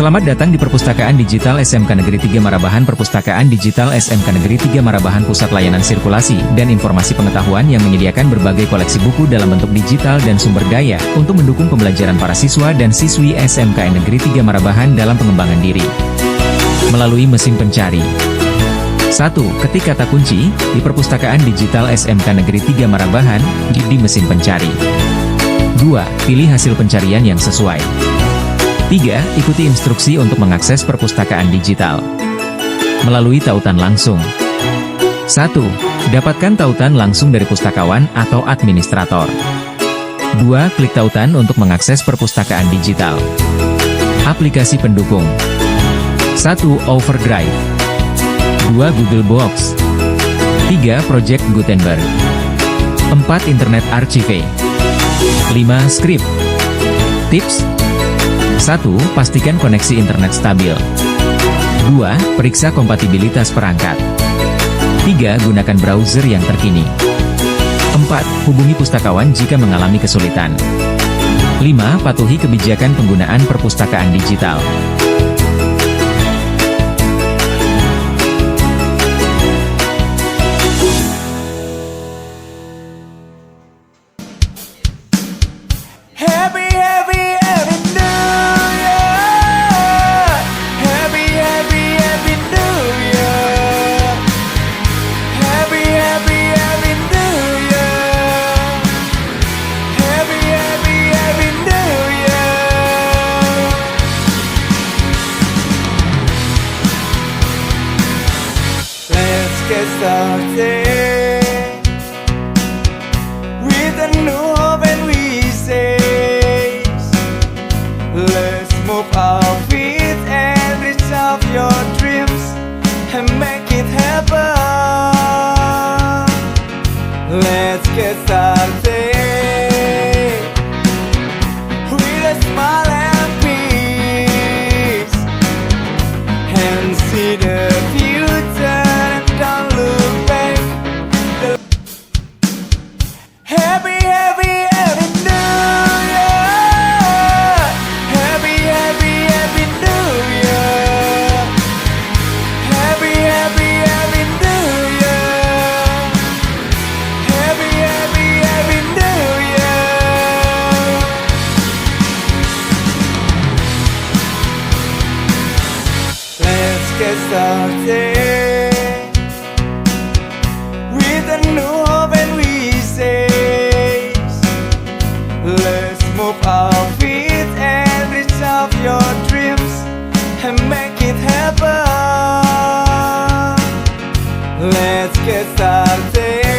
Selamat datang di Perpustakaan Digital SMK Negeri 3 Marabahan. Perpustakaan Digital SMK Negeri 3 Marabahan pusat layanan sirkulasi dan informasi pengetahuan yang menyediakan berbagai koleksi buku dalam bentuk digital dan sumber daya untuk mendukung pembelajaran para siswa dan siswi SMKN Negeri 3 Marabahan dalam pengembangan diri. Melalui mesin pencari. 1. Ketik kata kunci di Perpustakaan Digital SMK Negeri 3 Marabahan di mesin pencari. 2. Pilih hasil pencarian yang sesuai. 3. Ikuti instruksi untuk mengakses perpustakaan digital. Melalui tautan langsung. 1. Dapatkan tautan langsung dari pustakawan atau administrator. 2. Klik tautan untuk mengakses perpustakaan digital. Aplikasi pendukung. 1. Overdrive. 2. Google Box. 3. Project Gutenberg. 4. Internet Archive. 5. Script. Tips. 1. Pastikan koneksi internet stabil. 2. Periksa kompatibilitas perangkat. 3. Gunakan browser yang terkini. 4. Hubungi pustakawan jika mengalami kesulitan. 5. Patuhi kebijakan penggunaan perpustakaan digital. Get started with a new hope and we say, let's move our feet and reach out your dreams and make it happen. Let's get started with a smile and peace and see the future. Don't look back. Happy, happy, happy New Year. Happy, happy, happy New Year. Happy, happy, happy New Year. Happy, happy, happy New Year. Let's get started. Let's move our feet and reach out your dreams and make it happen. Let's get started.